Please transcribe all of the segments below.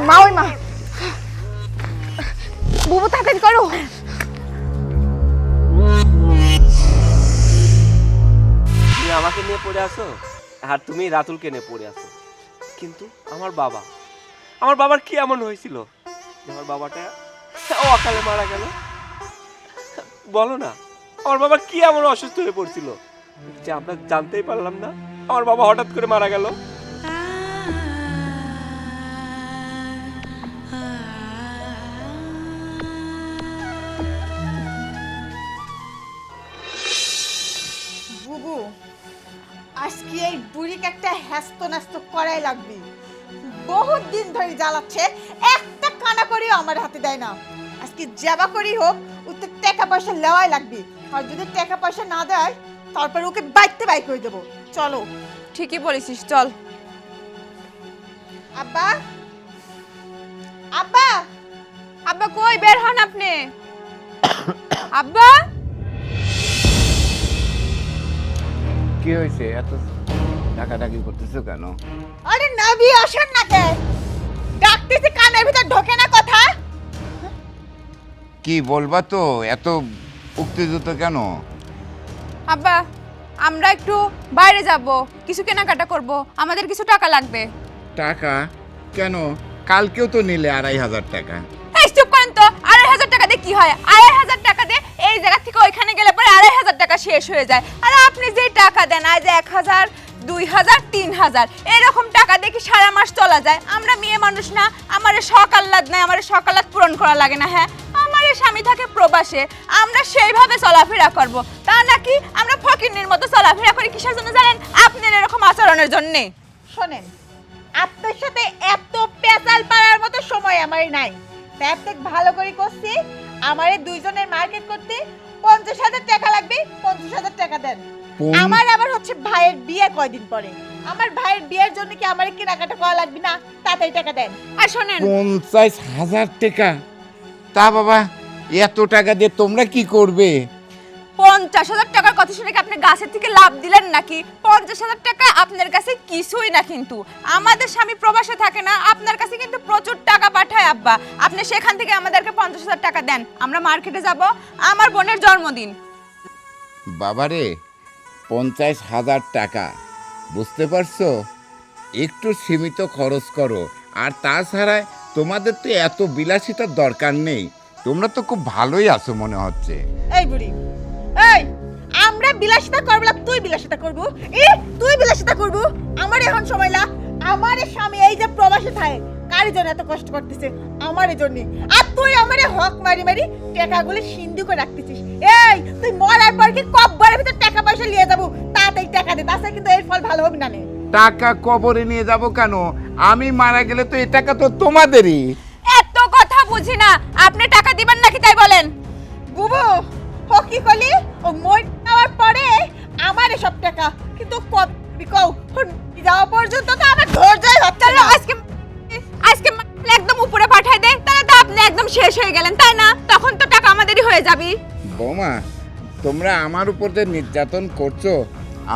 মা ওই মা বুবু তাড়াতাড়ি করো। তুমি আমাকে নিয়ে পড়ে আসো আর তুমি রাতুলকে নিয়ে পড়ে আসো, কিন্তু আমার বাবার কি এমন হয়েছিল যে আমার বাবাটা অকালে মারা গেল? বলো না, আমার বাবা কি এমন অসুস্থ হয়ে পড়ছিল যে আমরা জানতেই পারলাম না আমার বাবা হঠাৎ করে মারা গেল? বুবু আজকে এই বুড়িকে একটা হ্যাস্ত ন্যাস্ত করাই লাগবে। বহুত দিন ধরে জ্বালাচ্ছে, একটা কানা করেও আমার হাতে দেয় না। আজকে যাবা করি হোক ওতে টাকা পয়সা নেওয়াই লাগবে, আর যদি টাকা পয়সা না দেয় তারপর ওকে বাইতে বাই করে দেবো। চলো। ঠিকই বলেছিস, চল। আব্বা আব্বা আব্বা কই, বের হন আপনি। আব্বা কি হয়েছে? এত ডাকাডাকি করতেছো কেন? আরে নাবি আসেন না কে, ডাকতেছে কানের ভিতর ঢোকে না কথা। কি বলবা তো, এত উত্তেজিত কেন? আব্বা আমরা একটু বাইরে যাব, কিছু কেনাকাটা করব, আমাদের কিছু টাকা লাগবে। টাকা কেন? কালকেও তো নিলে 2500 টাকা। এই চুপ করেন তো, 2500 টাকা দিয়ে কি হয়? 2500 টাকা দিয়ে এই জায়গা থেকে ওইখানে গেলে পরে 2500 টাকা শেষ হয়ে যায়। আর আপনি যে টাকা দেন আজ 1000, 2000, 3000 এরকম টাকা দিয়ে কি সারা মাস চলা যায়? আমরা মেয়ে মানুষ না, আমারে শখ আহ্লাদ নাই, আমারে শখ আহ্লাদ পূরণ করা লাগে না? হ্যাঁ, আমারে স্বামী থাকে প্রবাসে, আমরা সেইভাবে চলাফেরা করব, তা নাকি আমরা ফকিন্নির মতো চলাফেরা করি? কিসের জন্য জানেন? আপনার এরকম আচরণের জন্যে। শোনেন, আপনার সাথে এত পেঁচাল পাড়ার মতো সময় আমার নাই। ব্যবসাক ভালো করে করছি, আমারে দুইজনের মার্কেট করতে 50,000 টাকা লাগবে। 50,000 টাকা দেন। আমার আবার হচ্ছে ভাইয়ের বিয়ে কয়দিন পরে, আমার ভাইয়ের বিয়ের জন্য কি আমারে কেনাকাটা করা লাগবে না? তাড়াতাড়ি টাকা দেন। আর শোনেন, 50,000 টাকা? তা বাবা, এত টাকা দিয়ে তোমরা কি করবে? 50,000 টাকার কথা শুনে কি আপনি গাছের থেকে লাভ দিলেন নাকি? 50,000 টাকা আপনার কাছে কিছুই না, কিন্তু আমাদের স্বামী প্রবাসে থাকে না, আপনার কাছে কিন্তু প্রচুর টাকা পাঠায় আব্বা। আপনি সেখান থেকে আমাদেরকে 50,000 টাকা দেন, আমরা মার্কেটে যাব, আমার বোনের জন্মদিন। বাবারে, 50,000 টাকা, বুঝতে পারছো? একটু সীমিত খরচ করো। আর তাছাড়া তোমাদের তো এত বিলাসিতার দরকার নেই, তোমরা তো খুব ভালোই আছো মনে হচ্ছে। এই বুড়ি, এই আমরা বিলাসিতা করব না তুই বিলাসিতা করব? তুই বিলাসিতা করব? আমার এখন সময় না। আমার স্বামী এই যে প্রবাসে থাকে, কার জন্য এত কষ্ট করতেছে? আমার জন্য। আর তুই আমারে হক মারি মারি টাকাগুলি সিন্ধু করে রাখতেছিস। এই তুই মরার পর কি কবরের ভিতর টাকা পয়সা নিয়ে যাব? তাড়াতাড়ি টাকা দে, তাছাড়া কিন্তু এর ফল ভালো হবে না। টাকা কবরে নিয়ে যাব কেন? আমি মারা গেলে তো এই টাকা তো তোমাদেরই। এত কথা বুঝি না, আপনি টাকা দিবেন নাকি তাই বলেন। বুবু হকি কলি ও মই যাওয়ার পরে আমার সব টাকা, কিন্তু কত বিকও যাওয়া পর্যন্ত তো আমার ধৈর্যই হচ্ছে না। আজকে আজকে একদম উপরে পাঠাই দেন, তাহলে তো আপনি একদম শেষ হয়ে গেলেন, তাই না? তখন তো টাকা আমাদেরই হয়ে যাবে। বৌমা, তোমরা আমার উপর যে নির্যাতন করছো,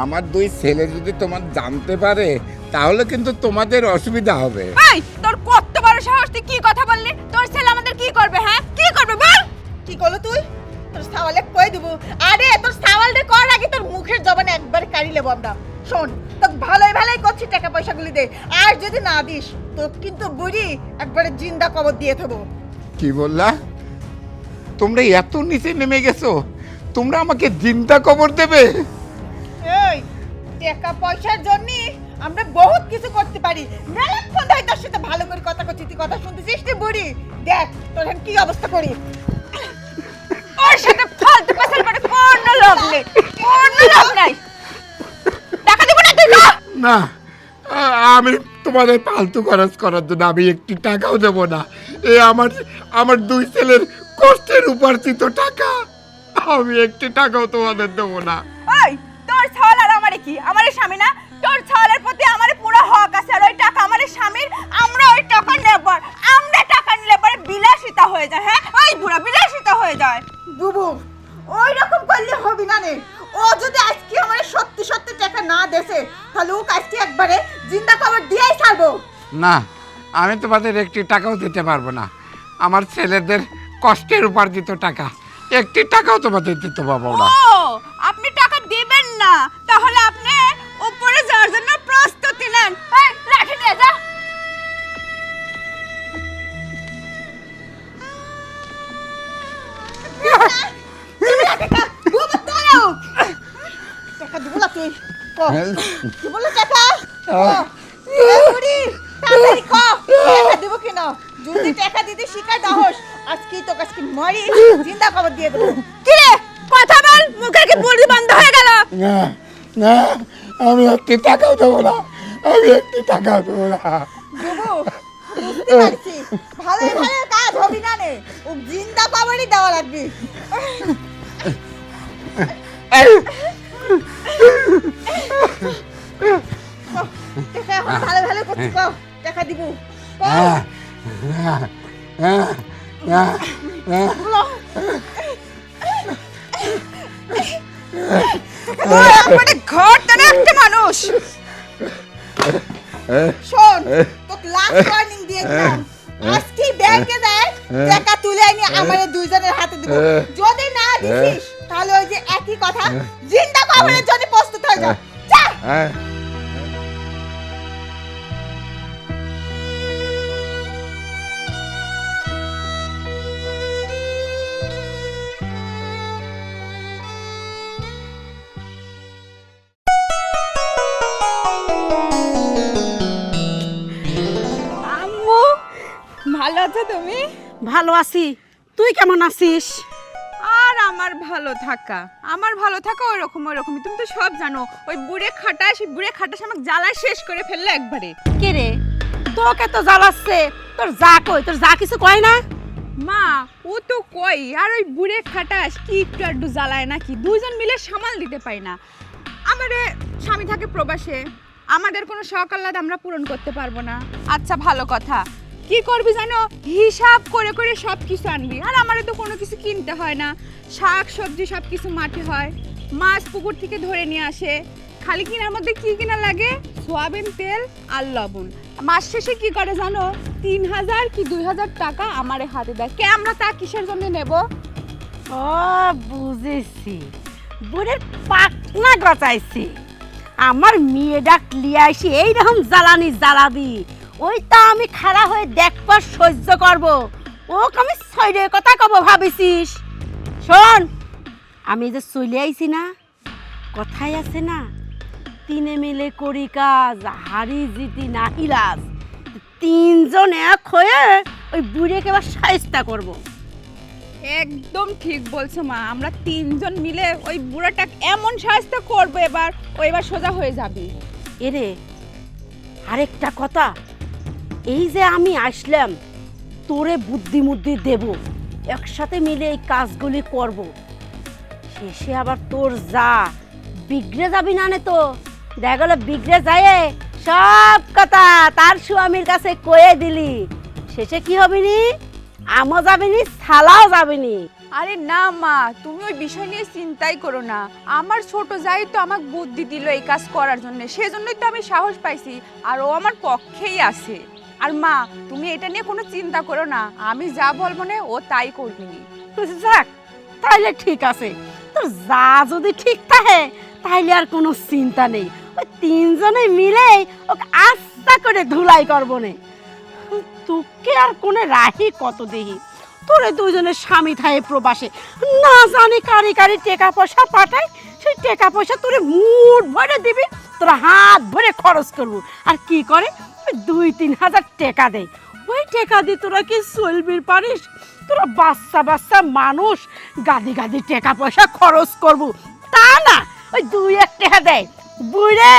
আমার দুই ছেলে যদি তোমার জানতে পারে তাহলে কিন্তু তোমাদের অসুবিধা হবে। এই তোর কত বড় সাহস, তুই কি কথা বললি? তোর ছেলে আমাদের কি করবে? হ্যাঁ, কি করবে বল? কি করলো তুই? তোর সাওয়ালে কই দেব? আরে তোর সাওয়ালটা কর আগে, তোর মুখের জবানে একবার কাড়ি নেব আমরা। শোন, তোকে ভালোই ভালোই করছি, টাকা পয়সাগুলি দে। আর যদি না দিস তো কিন্তু বুড়ি একবারে জিন্দা কবর দিয়ে দেবো। কি বললা? তোমরা এত নিচে নেমে গেছো, তোমরা আমাকে জিন্দা কবর দেবে? এই টাকা পয়সার জন্য আমরা বহুত কিছু করতে পারি। মেলাক্ষণ ধরে তোর সাথে ভালো করে কথা করছি, তুই কথা শুনতেছিস? তুই বুড়ি দেখ তোর এখন কি অবস্থা করি। ওর সাথে ফালতু পেছাল করে কোনো লাভ নেই, কোনো লাভ নাই। টাকা দিব না তুই না? না, আমি তোমাদের ফালতু খরচ করার জন্য আমি একটি টাকাও দেব না। এ আমার দুই ছেলের কষ্টের উপার্জিত টাকা, আমি একটি টাকাও তোমাদের দেব না। ওই তোর ছাল আর আমারে কি? আমারে স্বামী না? তোর ছালের প্রতি আমারে পুরো হক আছে, আর ওই টাকা আমারে স্বামীর। আমরা ওই টাকা নেব, আমরা টাকা নিলে পরে বিলাসিতা হয়ে যায়। হ্যাঁ, ওই বুড়া বিলাসিতা হয়ে যায়। বুবু ওই রকম করলে হবে না নে। ও যদি আজকে আমার সত্যি সত্যি টাকা না দেছে তাহলে ও আজকে একবারে জিন্দা কবর দিয়েই ছাড়বো। না, আমি তোমাদের একটি টাকাও দিতে পারবো না। আমার ছেলেদের কষ্টের উপার্জিত টাকা একটি টাকাও তোমাদের দিতে পারবো না। ও আপনি টাকা দিবেন না, তাহলে আপনি উপরে যাওয়ার জন্য প্রস্তুতি নেন। এই লাঠি নিয়ে যা। টাকা দিব না তুই কো দিব না টাকা বুড়ি তাড়াতাড়ি কো টাকা দিব কেন? যদি টাকা দিতে শিকার দাহস আজকে তো কাজকে মারি জিন্দা খবর দিয়ে দেব। কি রে কথা বল, মুখে কি বলি বন্ধ হয়ে গেল? না না, আমি একটি টাকাও দেবো না, আমি একটি টাকাও দেবো না। দেবো বুঝতে পারছি, ভালো ভালো কাজ হবে না নে, ও জিন্দা খবরই দেওয়া লাগবে। টাকা এখন ভালো ভালো করছি কো টাকা দিব কো তুই আমাদের ঘর টানা একটা মানুষ। শোন তোকে লাস্ট ওয়ার্নিং দিয়ে দিলাম, আজকে ব্যাংকে দেয় টাকা তুলে এনে আমাদের দুইজনের হাতে দিব। যদি না দিছিস তাহলে ওই যে একই কথা, জিন্দা খবরের জন্য প্রস্তুত হয়ে যা। যা আম্মু ভালো আছো তুমি? ভালো আছি, তুই কেমন আছিস? আর আমার ভালো থাকা ওরকমই। তুমি তো সব জানো, ওই বুড়ে খাটাস আমাকে জ্বালায় শেষ করে ফেললো একবারে। কে রে তোকে তো জ্বালাচ্ছে, তোর যা কই তোর যা কিছু কয় না? মা ও তো কই, আর ওই বুড়ে খাটাস কি একটু আড্ডু জ্বালায় নাকি, দুইজন মিলে সামাল দিতে পাই না। আমারে স্বামী থাকে প্রবাসে, আমাদের কোনো শখ আহ্লাদ আমরা পূরণ করতে পারবো না। আচ্ছা ভালো কথা, কি করবি জানো, হিসাব করে করে সব কিছু আনবি, আর আমারে তো কোনো কিছু কিনতে হয় না। শাক সবজি সব কিছু মাঠে হয়, মাছ পুকুর থেকে ধরে নিয়ে আসে। খালি কিনার মধ্যে কি কিনা লাগে, সোয়াবিন তেল আর লবণ। মাস শেষে কি করে জানো, 3000 কি 2000 টাকা আমারে হাতে দেয়। কে আমরা তা কিসের জন্য নেব? ও বুঝেছি, বুড়ের পাকনা গচাইছি। আমার মেয়ে ডাক লিয়ে আসি এইরকম জ্বালানি জ্বালাবি, ওইটা আমি খাড়া হয়ে দেখবার সহ্য করব, ওকে আমি ছয়রে কথা কব ভাবিছিস? শোন, আমি যে চলে আইছি না, কথাই আছে না, তিনে মিলে করি কাজ হারি জিতি না ইলাজ। তিনজন এক হয়ে ওই বুড়িকে এবার সাহায্য করব। একদম ঠিক বলছো মা, আমরা তিনজন মিলে ওই বুড়াটা এমন সাহায্য করবো এবার, ও এবার সোজা হয়ে যাবে। এরে আরেকটা কথা, এই যে আমি আসলাম তোরে বুদ্ধি দেব, একসাথে মিলে এই কাজগুলি করব। শেষে আবার তোর যা বিগড়ে যাবি না তো, দেখা গেল বিগড়ে যায় সব কথা তার স্বামীর কাছে কয়ে দিলি, শেষে কি হবে নি, আমও যাবিনি ছালাও যাবিনি। আরে না মা, তুমি ওই বিষয় নিয়ে চিন্তাই করো না। আমার ছোট যাই তো আমাকে বুদ্ধি দিল এই কাজ করার জন্য, সেজন্যই তো আমি সাহস পাইছি, আর ও আমার পক্ষেই আছে। আর মা তুমি এটা নিয়ে কোনো চিন্তা করো না, আমি যা বলবো না ও তাই করবি। যাক তাইলে ঠিক আছে, তোর যা যদি ঠিক থাকে তাইলে আর কোনো চিন্তা নেই, ওই তিনজনে মিলে ওকে আস্তে করে ধুলাই করবো নে। তোকে আর কোনে রাহি কত দেখি, তোরে দুইজনের স্বামী থাকে প্রবাসে, না জানি কারি কারি টাকা পয়সা পাঠায়, সেই টাকা পয়সা তোরে মুঠ ভরে দিবি, তোরা হাত ভরে খরচ করবো। আর কি করে, ওই 2-3 হাজার টাকা দেয়, ওই টাকা দিয়ে তোরা কি চলবি পারিস? তোরা বাচ্চা মানুষ, গাদি টাকা পয়সা খরচ করবো তা না, ওই 2-1 টাকা দেয়। বুড়ে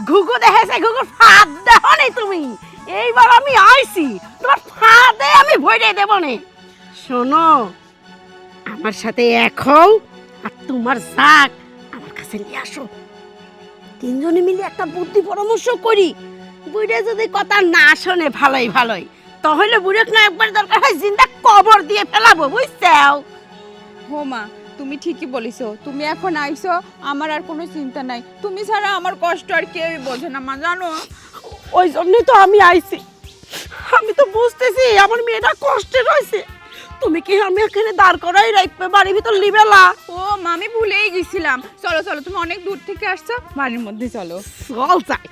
ঘুঘু দেখেছে, ঘুঘুর ফাঁদ দেখো নি তুমি? এইবার আমি আইছি, তোমার ফাঁদে আমি ভরে দেবো নে। শোনো, আমার সাথে এক হও, আর তোমার জাক আমার কাছে নিয়ে আসো, তিনজনে মিলে একটা বুদ্ধি পরামর্শ করি। বুড়ে যদি কথা না শোনে ভালোই, তাহলে বুড়ে না একবার দরকার হয় জিন্দা কবর দিয়ে ফেলাবো, বুঝছাও? হো মা তুমি ঠিকই বলিছো, তুমি এখন আইছো, আমার আর কোনো চিন্তা নাই। তুমি ছাড়া আমার কষ্ট আর কেউ বোঝে না মা, জানো। ওই জন্যই তো আমি আইছি, আমি তো বুঝতেছি আমার মেয়েটা কষ্টে রয়েছে, তুমি কি আমি এখানে দাঁড় করাই রাখবে বাড়ির ভিতর লিবেলা? ও মামি ভুলেই গেছিলাম, চলো চলো, তুমি অনেক দূর থেকে আসছো, বাড়ির মধ্যে চলো। চল যাই।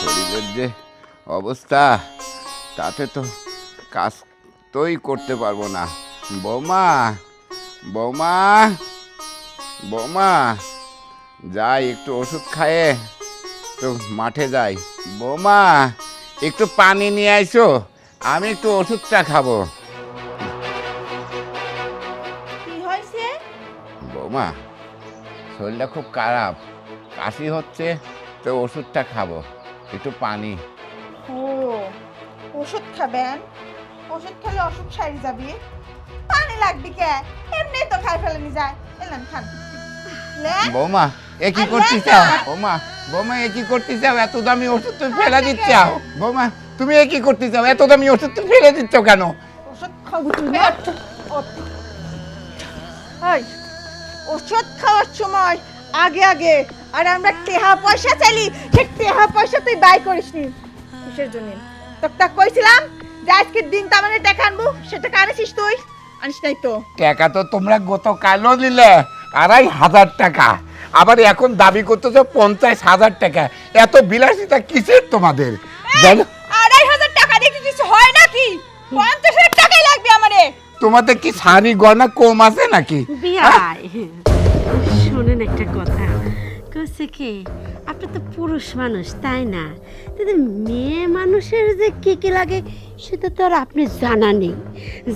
শরীরের যে অবস্থা তাতে তো কাজ তোই করতে পারবো না। বৌমা, বৌমা, বৌমা, যাই একটু ওষুধ খায়ে তো মাঠে যাই। বৌমা, একটু পানি নিয়ে আইসো, আমি একটু ওষুধটা খাবো। কি হয়েছে? বৌমা, শরীরটা খুব খারাপ, কাশি হচ্ছে, তো ওষুধটা খাবো, একটু পানি। ও ওষুধ খাবেন? ওষুধ খেলে অসুখ সারি যাবি, পানি লাগবে কে? এমনি তো খাই ফেলেনি যায়। এলেন খান। লেন। বৌমা, এ কি করতে চাও? বৌমা, বৌমা, এ কি করতে চাও? এত দামি ওষুধ তুমি ফেলে দিচ্ছ। বৌমা, তুমি এ কি করতে চাও? এত দামি ওষুধ তুমি ফেলে দিচ্ছ কেন? ওষুধ খাবো তুই না? এই, ওষুধ খাওয়ার সময় আগে আগে আর আমরা টেহা পয়সা চাইলি, সে টেহা পয়সা তুই বাই করিস নি। কিসের জন্য? তোকে কইছিলাম যে আজকের দিন তামানে টাকা আনবো, সেটা আনিস তুই? আনিস নাই তো। টাকা তো তোমরা গতকালও দিলে 2,500 টাকা, আবার এখন দাবি করতেছো 50,000 টাকা। এত বিলাসিতা কিসের তোমাদের? জানো 2,500 টাকা দিয়ে কি কিছু হয় নাকি? 50,000 টাকাই লাগবে আমারে। তোমাদের কি শাড়ি গয়না কম আছে নাকি? বিয়াই, শোনেন একটা কথা, কইছে কি আপনি তো পুরুষ মানুষ তাই না, কিন্তু মেয়ে মানুষের যে কি কি লাগে সেটা তো আর আপনি জানা নেই।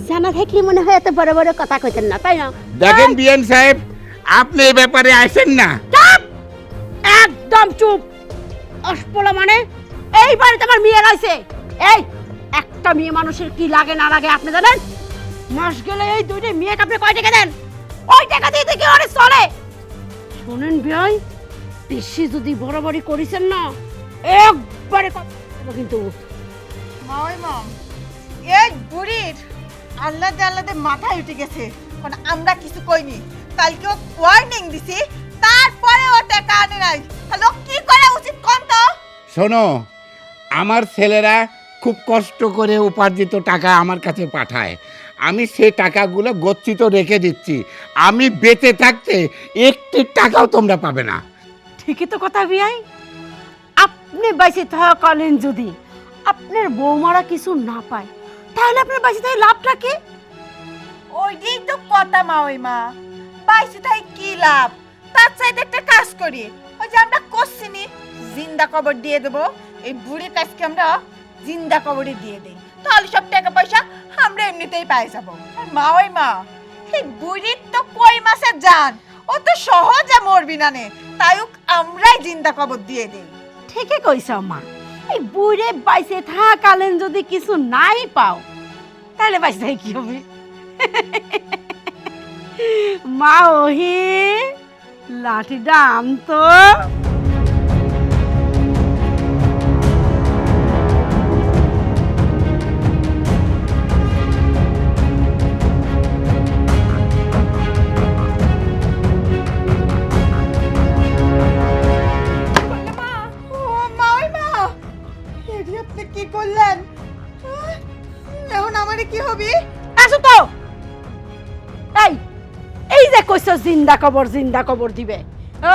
জানা থাকলে মনে হয় এত বড় বড় কথা কইতেন না, তাই না? দেখেন বিএন সাহেব, আপনি এই ব্যাপারে আসেন না। চুপ, একদম চুপ। অসপলা মানে এই বাড়িতে আমার মেয়ে রয়েছে। এই একটা মেয়ে মানুষের কি লাগে না লাগে আপনি জানেন? মাস গেলে এই দুইটা মেয়েকে আপনি কয় টাকা দেন? ওই টাকা দিয়ে কি অনেক চলে? শোনেন ভাই, বেশি যদি বড়াবড়ি করিছেন না একবারে কিন্তু মা ওই মা, এই বুড়ির আল্লাদে আল্লাদে মাথায় উঠে গেছে, মানে আমরা কিছু কইনি, কালকে ওয়ার্নিং দিছি, তারপরে ও টাকা আনে নাই। হ্যালো, কি করা উচিত কোন তো? শোনো, আমার ছেলেরা খুব কষ্ট করে উপার্জিত টাকা আমার কাছে পাঠায়, আমি সেই টাকাগুলো গচ্ছিত রেখে দিচ্ছি। আমি বেঁচে থাকতে একটি টাকাও তোমরা পাবে না। ঠিকই তো কথা বিয়াই, আপনি বাইসে থাকালেন যদি আপনার বৌমারা কিছু না পায় তাহলে আপনার বাইসে থাকে লাভটা কি? ওইটাই তো কথা মা ওই মা, পাইছি তাই কি লাভ? তার চাইতে একটা কাজ করি, ওই যে আমরা করছিনি জিন্দা কবর দিয়ে দেবো, এই বুড়ির কাজকে আমরা জিন্দা কবরে দিয়ে দেই, তাহলে সব টাকা পয়সা আমরা এমনিতেই পাই যাবো। আর মা ওই মা, এই বুড়ির তো কই মাসের জান, ও তো সহজে মরবি না নে, তাই আমরাই জিন্দা কবর দিয়ে দেই। ঠিকই কইছ মা, এই বুড়ে বাইসে থাকালেন যদি কিছু নাই পাও তাহলে বাইসে থাকে কি হবে? মা ওহি লাঠিটা আনতো। ও মা ওই মা, এটি আপনি কি করলেন? এখন আমারে কি হবে? আসো তো। এই এই যে কইছো জিন্দা কবর দিবে,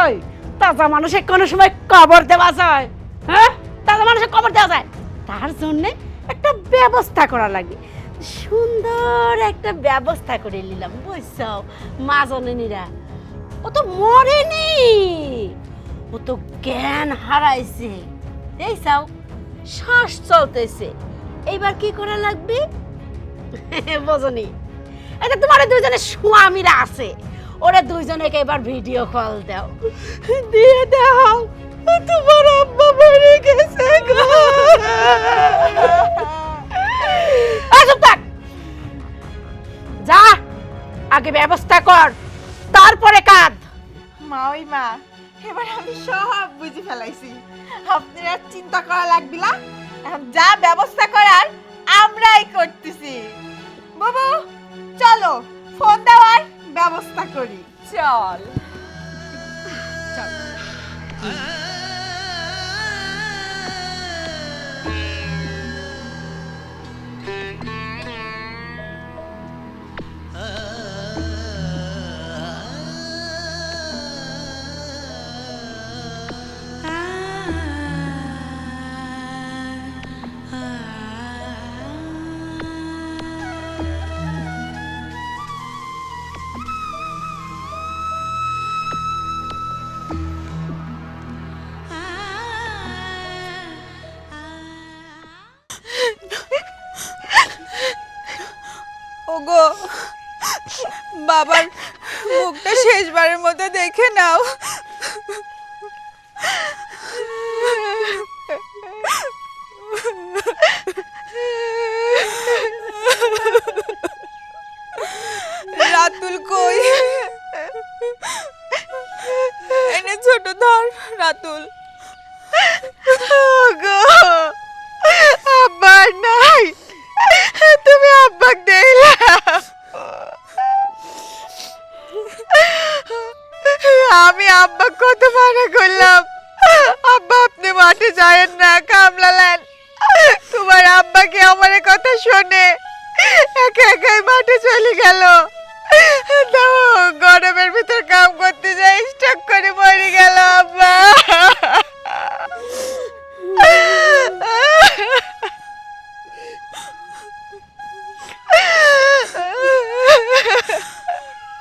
ওই তাজা মানুষে কোনো সময় কবর দেওয়া যায়? হ্যাঁ, তাজা মানুষে কবর দেওয়া যায়? তার জন্য একটা ব্যবস্থা করা লাগে, সুন্দর একটা ব্যবস্থা করে নিলাম, বুঝছো মা জননীরা? ও তো মরেনি, ও তো জ্ঞান হারাইছে, এই চাও শ্বাস চলতেছে। এইবার কি করা লাগবে বোঝনি? এটা তোমার দুইজনে স্বামীরা আছে, ওরা দুইজনকে এবার ভিডিও কল দাও, দিয়ে দাও তোমার আব্বা মরে গেছে গো। চুপ থাক, যা আগে ব্যবস্থা কর তারপরে কাঁদ। মা ওই মা, এবার আমি সব বুঝে ফেলাইছি, আপনার আর চিন্তা করা লাগবে না, এখন যা ব্যবস্থা করার আমরাই করতেছি। বাবু চলো ফোন দেওয়ার ব্যবস্থা করি। চল। ওগো বাবার মুখটা শেষবারের মতো দেখে নাও। রাতুল কই? এনে ছোট ধর রাতুল। গো আব্বা নাই, তুমি আব্বাক দেখলা? আমি আব্বা কত মানা করলাম, আব্বা আপনি মাঠে যায়েন না, কামলালেন। তোমার আব্বা কি আমার কথা শোনে? একা একাই মাঠে চলে গেল। গরমের ভিতর কাম করতে যাই স্টক করে মরে গেল আব্বা।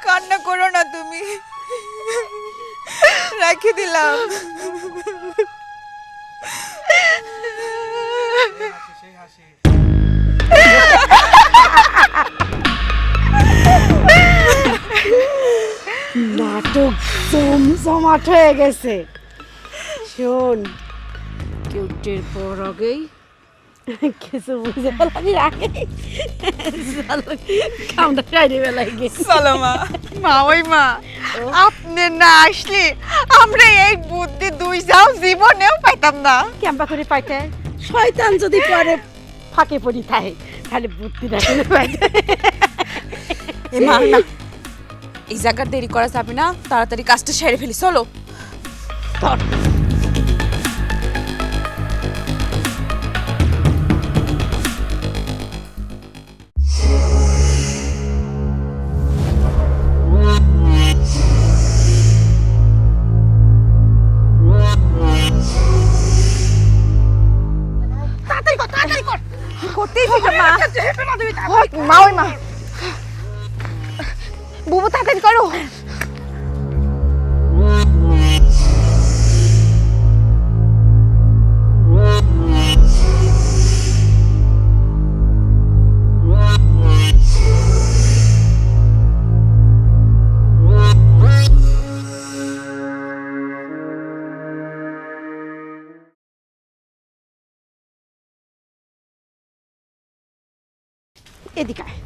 কান্না করো না তুমি, রেখে দিলাম। নাটক জমজমাট হয়ে গেছে। শোন, কেউ টের পর আগেই কিছু বুঝে ফেলার আগে কামটা সাইডে বেলায় গেছে। চলো মা। মা ওই মা, আপনি না আসলে আমরা এই বুদ্ধি দুই যাও জীবনেও পাইতাম না। ক্যাম্পা করে পাইতে শয়তান যদি পরে ফাঁকে পড়ি থাকে তাহলে বুদ্ধি রাখলে পাইতে। এ মা না, এই জায়গার দেরি করা যাবে না, তাড়াতাড়ি কাজটা সেরে ফেলি। চলো। করতেই থাকো মা। মা ওই মা, বুবু তাড়াতাড়ি করো। এদিকে আয়।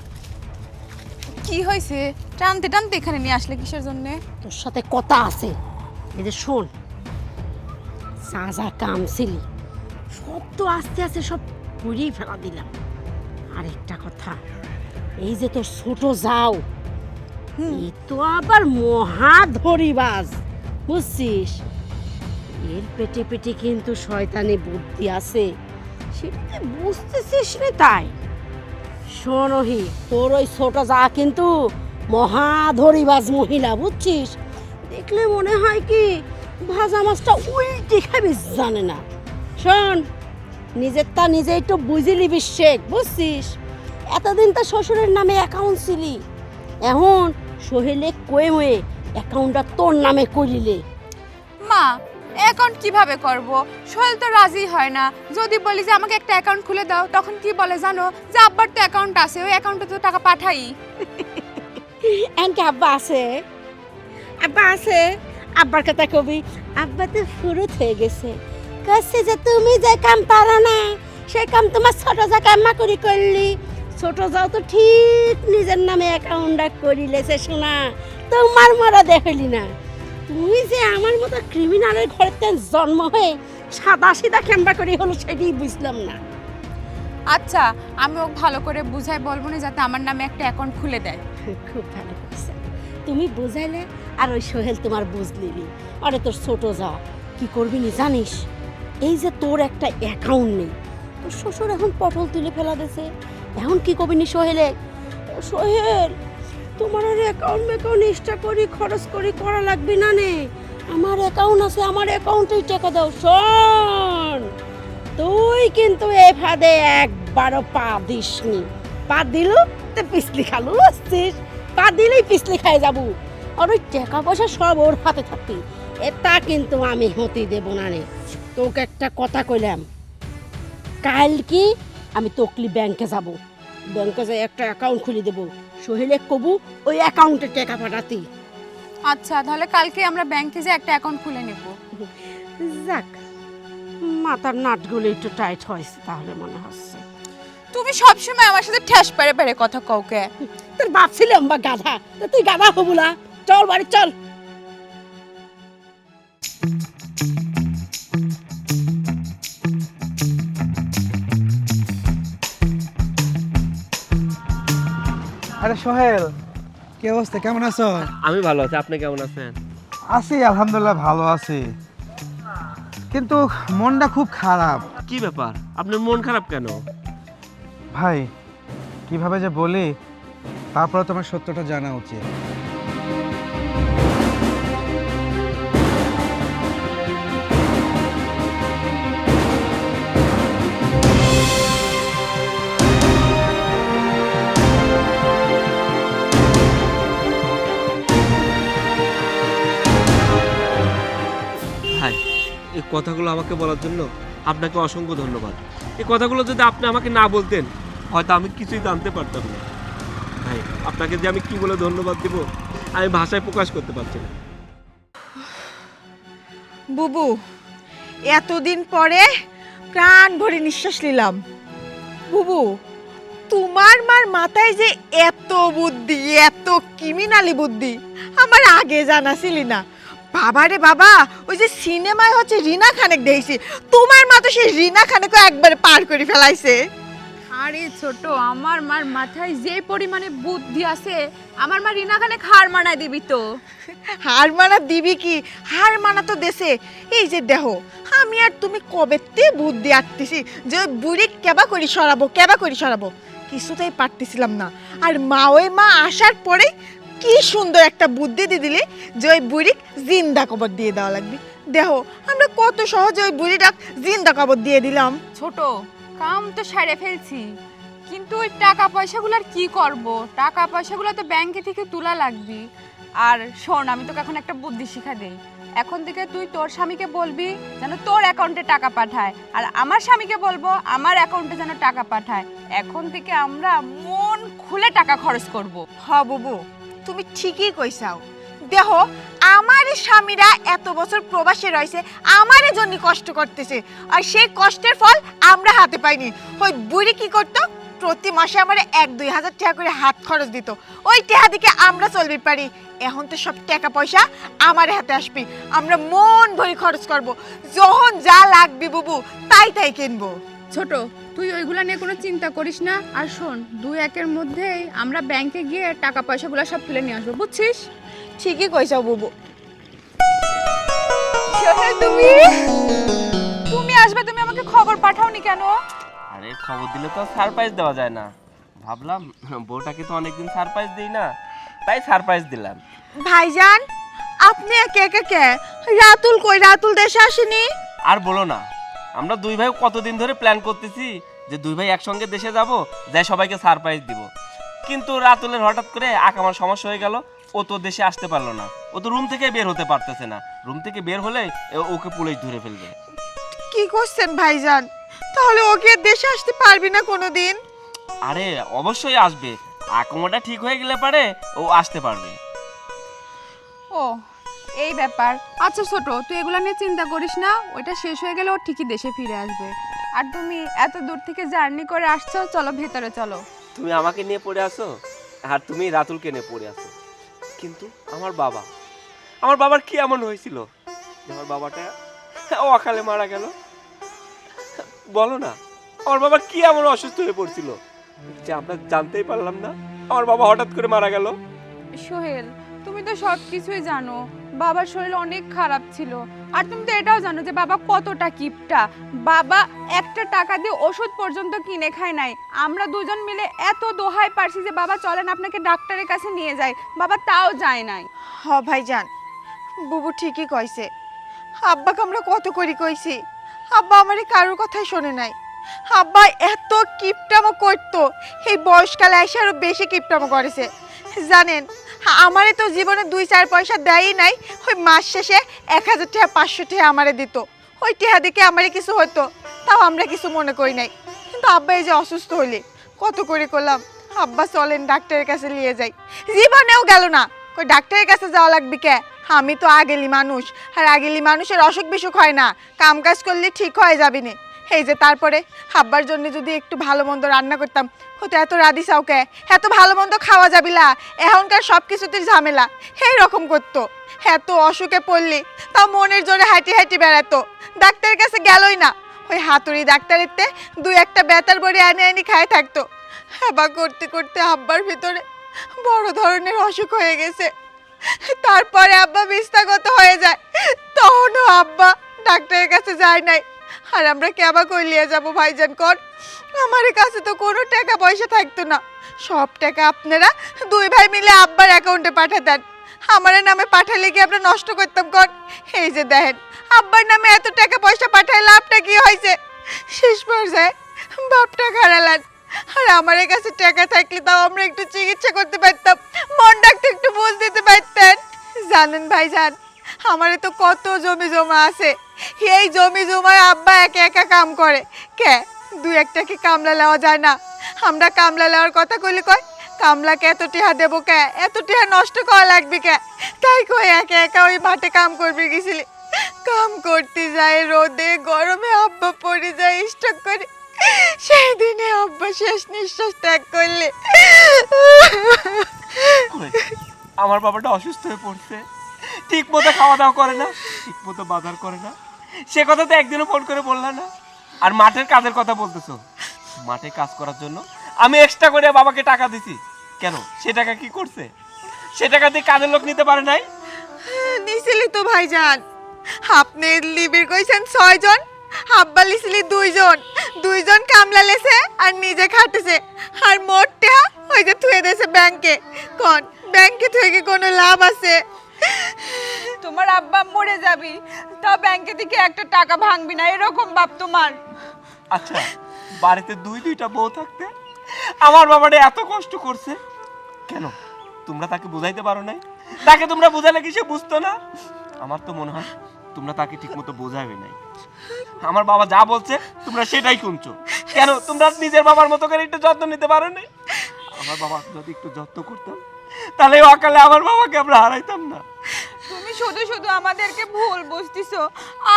কি হয়েছে? টানতে টানতে এখানে নিয়ে আসলে কিসের জন্য? তোর সাথে কথা আছে। এই যে শোন, যা যা কাম ছিলি সব তো আস্তে আস্তে সব পুড়িয়ে ফেলা দিলাম। আরেকটা কথা, এই যে তোর ছোট যাও, এ তো আবার মহা ধরিবাজ, বুঝছিস? এর পেটে পেটে কিন্তু শয়তানি বুদ্ধি আছে, সেটা তুই বুঝতেছিস না। তাই শোনহি, তোর ওই ছোট যা কিন্তু মহা ধরিবাজ মহিলা, বুঝছিস? দেখলে মনে হয় কি ভাজা মাছটা উল্টে খাবি, জানে না। শোন, নিজের তা নিজেই তো বুঝিলি বিশ্বেক, বুঝছিস? এতদিন তো শ্বশুরের নামে অ্যাকাউন্ট ছিলি, এখন সোহেলে কয়ে ময়ে অ্যাকাউন্টটা তোর নামে করিলে। মা, অ্যাকাউন্ট কিভাবে করব? সোহেল তো রাজি হয় না। যদি বলি যে আমাকে একটা অ্যাকাউন্ট খুলে দাও, তখন কি বলে জানো? যে আব্বার তো অ্যাকাউন্ট আছে, ওই অ্যাকাউন্টে তো টাকা পাঠাই। এনকে আব্বা আছে, আব্বা আছে। আব্বার কথা কবি, আব্বা তো ফুরুত হয়ে গেছে, কাছে যে তুমি যে কাম পারো না সেই কাম তোমার ছোট যা কাম্মা করি করলি। ছোট যাও তো ঠিক নিজের নামে অ্যাকাউন্টটা করিলেছে, শোনা তোমার মরা দেখলি না। তুই যে আমার মতো ক্রিমিনালের ঘরেতে জন্ম হয়ে সাদা সিধা ক্যাম্বা করি হলো, সেটাই বুঝলাম না। আচ্ছা, আমি ওকে ভালো করে বুঝাই বলবো না যাতে আমার নামে একটা অ্যাকাউন্ট খুলে দেয়। খুব ভালো করছে, তুমি বুঝাইলে আর ওই সোহেল তোমার বুঝলিনি। আরে তোর ছোট যা কি করবি নি জানিস? এই যে তোর একটা অ্যাকাউন্ট নেই, তোর শ্বশুর এখন পটল তুলে ফেলা দিয়েছে, এখন কি করবি নি সোহেলে? ও সোহেল, তোমার আর অ্যাকাউন্ট এক্সট্রা করি খরচ করি করা লাগবে না নে, আমার অ্যাকাউন্ট আছে, আমার অ্যাকাউন্টেই টাকা দাও। শোন, তুই কিন্তু এ ফাঁদে একবারও পা দিসনি। পা দিল তো পিছলি খালু, বুঝছিস? পা দিলেই পিছলি খাই যাবো। আর ওই টাকা পয়সা সব ওর হাতে থাকবি, এটা কিন্তু আমি হতে দেব না রে। তোকে একটা কথা কইলাম, কাল কি আমি তকলি ব্যাংকে যাব, ব্যাংকে যাই একটা অ্যাকাউন্ট খুলে দেবো, সোহেলে কবু ওই অ্যাকাউন্টে টাকা পাঠাতি। আচ্ছা, তাহলে কালকে আমরা ব্যাংকে যে একটা অ্যাকাউন্ট খুলে নেব। যাক, মাথার নাটগুলো একটু টাইট হয়েছে তাহলে মনে হচ্ছে। তুমি সবসময় আমার সাথে ঠ্যাস পেরে পেরে কথা কওকে। তোর বাপ ছিলাম বা গাধা, তা তুই গাধা হবু না। চল বাড়ি চল। আরে সোহেল, কি অবস্থা, কেমন আছো? আমি ভালো আছি, আপনি কেমন আছেন? আছি আলহামদুলিল্লাহ, ভালো আছি, কিন্তু মনটা খুব খারাপ। কি ব্যাপার, আপনার মন খারাপ কেন? ভাই, কিভাবে যে বলি, তারপরে তোমার সত্যটা জানা উচিত। ভাই, এই কথাগুলো আমাকে বলার জন্য আপনাকে অসংখ্য ধন্যবাদ। এই কথাগুলো যদি আপনি আমাকে না বলতেন, হয়তো আমি কিছুই জানতে পারতাম না। ভাই, আপনাকে যে আমি কি বলে ধন্যবাদ দেব, আমি ভাষায় প্রকাশ করতে পারছি না। বুবু, এতদিন পরে প্রাণ ভরে নিঃশ্বাস নিলাম। বুবু, তোমার মার মাথায় যে এত বুদ্ধি, এত ক্রিমিনালি বুদ্ধি, আমার আগে জানা ছিল না। বাবারে বাবা, ওই যে সিনেমায় হচ্ছে রিনা খানেক দেখছি, তোমার মা তো সেই রিনা খানেকে একবারে পার করে ফেলাইছে। আরে ছোট, আমার মার মাথায় যে পরিমাণে বুদ্ধি আছে, আমার মা রিনা খানে হার মানায় দিবি তো। হার মানা দিবি কি, হার মানা তো দেশে। এই যে দেহ, আমি আর তুমি কবেতে বুদ্ধি আঁকতেছি যে ওই বুড়ি কেবা করি সরাবো, কিছুতেই পারতেছিলাম না। আর ওই মা আসার পরে কি সুন্দর একটা বুদ্ধি দিয়ে দিলে যে ওই বুড়ি জিন্দা কবর দিয়ে দেওয়া লাগবে। দেহ, আমরা কত সহজে ওই বুড়িটা জিন্দা কবর দিয়ে দিলাম। ছোট, কাম তো সারে ফেলছি, কিন্তু ওই টাকা পয়সাগুলোর কি করব? টাকা পয়সাগুলো তো ব্যাংকে থেকে তোলা লাগবে। আর শোন, আমি তোকে এখন একটা বুদ্ধি শিখা দেই। এখন থেকে তুই তোর স্বামীকে বলবি যেন তোর অ্যাকাউন্টে টাকা পাঠায়, আর আমার স্বামীকে বলবো আমার অ্যাকাউন্টে যেন টাকা পাঠায়। এখন থেকে আমরা মন খুলে টাকা খরচ করব। হ বুবু, তুমি ঠিকই কইছাও। দেহ, আমার স্বামীরা এত বছর প্রবাসে রয়েছে, আমারে জন্য কষ্ট করতেছে, আর সেই কষ্টের ফল আমরা হাতে পাইনি। ওই বুড়ি কি করতো, প্রতি মাসে আমার 1-2 হাজার টাকা করে হাত খরচ দিত। ওই টাকা দিকে আমরা চলবি পারি। এখন তো সব টাকা পয়সা আমার হাতে আসবে, আমরা মন ভরে খরচ করব, যখন যা লাগবে বুবু তাই তাই কিনবো। ছোট, তুই ওইগুলা নিয়ে কোনো চিন্তা করিস না। আর শোন, 2-1 মধ্যেই আমরা ব্যাংকে গিয়ে টাকা পয়সাগুলো সব তুলে নিয়ে আসবো, বুঝছিস? ঠিকই কইছাও বুবু। তুমি আসবে, তুমি আমাকে খবর পাঠাওনি কেন? আরে, খবর দিলে তো সারপ্রাইজ দেওয়া যায় না। ভাবলাম বউটাকে তো অনেকদিন সারপ্রাইজ দিই না, তাই সারপ্রাইজ দিলাম। ভাইজান, আপনি একে একে কে? রাতুল কই? রাতুল দেশে আসেনি? আর বলো না, আমরা দুই ভাই কতদিন ধরে প্ল্যান করতেছি যে দুই ভাই একসঙ্গে দেশে যাব, যাই সবাইকে সারপ্রাইজ দিব। কিন্তু রাতুলের হঠাৎ করে আমার সমস্যা হয়ে গেল, ও তো দেশে আসতে পারলো না। ও তো রুম থেকে বের হতে পারতেছে না, রুম থেকে বের হলে ওকে পুলিশ ধরে ফেলবে। কি করছেন ভাইজান? তাহলে ওকে দেশে আসতে পারবি না কোনোদিন? আরে অবশ্যই আসবে, আকমোটা ঠিক হয়ে গেলে পারে ও আসতে পারবে। ও, এই ব্যাপার। আচ্ছা ছোট, তুই এগুলা নিয়ে চিন্তা করিস না, ওইটা শেষ হয়ে গেলে ও ঠিকই দেশে ফিরে আসবে। আর তুমি এত দূর থেকে জার্নি করে আসছো, চলো ভেতরে চলো। তুমি আমাকে নিয়ে পড়ে আসো, আর তুমি রাতুলকে নিয়ে পড়ে আসো, কিন্তু আমার বাবার কি এমন হয়েছিল যে আমার বাবাটা অকালে মারা গেল? বলো না, আমার বাবা কি এমন অসুস্থ হয়ে পড়ছিল যে আমরা জানতেই পারলাম না আমার বাবা হঠাৎ করে মারা গেল? সোহেল, তুমি তো সব কিছুই জানো, বাবার শরীর অনেক খারাপ ছিল। আর তুমি তো এটাও জানো যে বাবা কতটা কিপটা। বাবা একটা টাকা দিয়ে ওষুধ পর্যন্ত কিনে খায় নাই। আমরা দুজন মিলে এত দোহাই পারছি যে বাবা চলেন আপনাকে ডাক্তারের কাছে নিয়ে যায়, বাবা তাও যায় নাই। হ ভাইজান, বুবু ঠিকই কইছে। আব্বাকে আমরা কত করি কইছি, আব্বা আমারে কারোর কথাই শোনে নাই। আব্বা এত কিপটামো করতো, এই বয়সকালে এসে আরো বেশি কিপটামো করেছে। জানেন, আমারে তো জীবনে 2-4 পয়সা দেয়ই নাই। ওই মাস শেষে 1000 টাকা 500 টাকা আমারে দিত। ওই টাকা দিকে আমারে কিছু হতো, তাও আমরা কিছু মনে করি নাই। কিন্তু আব্বা এই যে অসুস্থ হইলে কত করে করলাম, আব্বা চলেন ডাক্তারের কাছে নিয়ে যাই, জীবনেও গেল না। কই ডাক্তারের কাছে যাওয়া লাগবে কে? আমি তো আগেলি মানুষ, আর আগেলি মানুষের অসুখ বিসুখ হয় না, কাম কাজ করলে ঠিক হয়ে যাবি না। এই যে তারপরে আব্বার জন্য যদি একটু ভালো মন্দ রান্না করতাম, হয়তো এত রাধি চাউকে এত ভালো মন্দ খাওয়া যাবিলা, এখনকার সব কিছুতে ঝামেলা এই রকম করতো। এত অসুখে পড়লি তাও মনের জোরে হাঁটি হাঁটি বেড়াতো, ডাক্তারের কাছে গেলই না। ওই হাতুড়ি ডাক্তারেরতে দুই একটা বেতার বড়ি এনে এনে খায় থাকতো। হেবা করতে করতে আব্বার ভিতরে বড় ধরনের অসুখ হয়ে গেছে। তারপরে আব্বা বিস্তাগত হয়ে যায়, তখনও আব্বা ডাক্তারের কাছে যায় নাই। আর আমরা কেবা কই লিয়ে যাবো ভাইজান কর? আমার কাছে তো কোনো টাকা পয়সা থাকতো না, সব টাকা আপনারা দুই ভাই মিলে আব্বার অ্যাকাউন্টে পাঠাতেন। আমার নামে পাঠালে কি আমরা নষ্ট করতাম কর? এই যে দেখেন আব্বার নামে এত টাকা পয়সা পাঠায় লাভটা কি হয়েছে? শেষ পর্যায়ে বাপটা হারালেন। আর আমার কাছে টাকা থাকলে তাও আমরা একটু চিকিৎসা করতে পারতাম, মন ডাক্তার একটু বুঝ দিতে পারতেন। জানেন ভাইজান, আমারে তো কত জমি জমা আছে, এই জমি জমায় আব্বা একা একা কাম করে। কে দুই একটা কি কামলা নেওয়া যায় না? আমরা কামলা নেওয়ার কথা কইলে কয় কামলাকে এত টিহা দেবো কে, এত টিহা নষ্ট করা লাগবে কে? তাই কই একা একা ওই মাঠে কাম করবে গেছিলি। কাম করতে যায় রোদে গরমে, আব্বা পড়ে যায় স্ট্রোক করে। সেই দিনে আব্বা শেষ নিঃশ্বাস ত্যাগ করলে। কই, আমার বাবাটা অসুস্থ হয়ে পড়ছে, ঠিক মতো খাওয়া দাওয়া করে না, ঠিক মতো বাজার করে না, সে কথা তো একদিনও ফোন করে বললা না। আর মাঠের কাজের কথা বলতেছো, মাঠে কাজ করার জন্য আমি এক্সট্রা করে বাবাকে টাকা দিছি। কেন, সে টাকা কি করছে? সে টাকা দিয়ে কাজের লোক নিতে পারে নাই? নিছিলি তো ভাইজান, আপনি লিবির কইছেন 6 জন, আব্বা লিছিলি 2 জন, 2 জন কামলা লেছে আর নিজে খাটেছে। আর মোটটা ওই যে থুয়ে দেছে ব্যাংকে। কোন ব্যাংকে থেকে কোনো লাভ আছে? তোমার আব্বা মরে যাবি, তাও ব্যাংকে থেকে একটা টাকা ভাঙবি না, এরকম বাপ তোমার। আচ্ছা, বাড়িতে দুইটা বউ থাকতে আমার বাবাটা এত কষ্ট করছে কেন? তোমরা তাকে বুঝাইতে পারো নাই? তাকে তোমরা বোঝালে কি সে বুঝতো না? আমার তো মনে হয় তোমরা তাকে ঠিক মতো বোঝাবে নাই। আমার বাবা যা বলছে তোমরা সেটাই শুনছো। কেন তোমরা নিজের বাবার মতো করে একটু যত্ন নিতে পারো না? আমার বাবা যদি একটু যত্ন করতাম, তাহলে অকালে আমার বাবাকে আমরা হারাইতাম না। তুমি শুধু শুধু আমাদেরকে ভুল বুঝতেছো।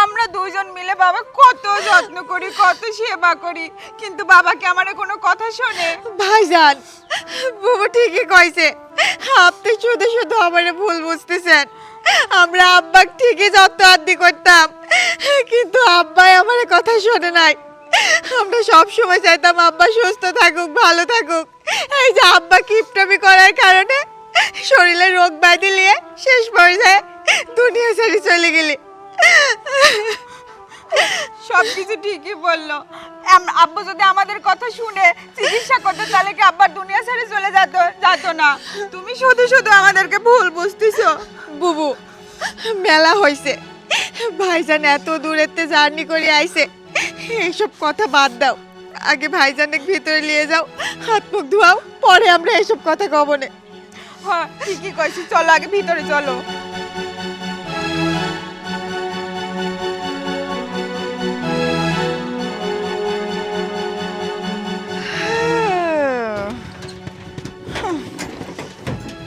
আমরা দুইজন মিলে বাবা কত যত্ন করি, কত সেবা করি, কিন্তু বাবাকে আমার কোনো কথা শোনে? ভাইজান বুবু ঠিকই কইছে, আপনি শুধু শুধু আমারে ভুল বুঝতেছেন। আমরা আব্বা ঠিকই যত্ন আদি করতাম, কিন্তু আব্বাই আমার কথা শোনে নাই। আমরা সব সময় চাইতাম আব্বা সুস্থ থাকুক, ভালো থাকুক। এই যে আব্বা কিপটামি করার কারণে শরীরে রোগ ব্যাধি নিয়ে শেষ পর্যায়ে দুনিয়া ছেড়ে চলে গেলি। সবকিছু ঠিকই বললো। আব্বু যদি আমাদের কথা শুনে চিকিৎসা করতে, তাহলে কি আব্বার দুনিয়া ছেড়ে চলে যেত না? তুমি শুধু শুধু আমাদেরকে ভুল বুঝতেছো। বুবু মেলা হইছে, ভাইজান এত দূরেতে জার্নি করে আইছে, এইসব কথা বাদ দাও। আগে ভাইজানের ভিতরে নিয়ে যাও, হাত মুখ ধোয়াও, পরে আমরা এসব কথা কব না। হ্যাঁ ঠিকই কইছি, চলো আগে ভিতরে চলো।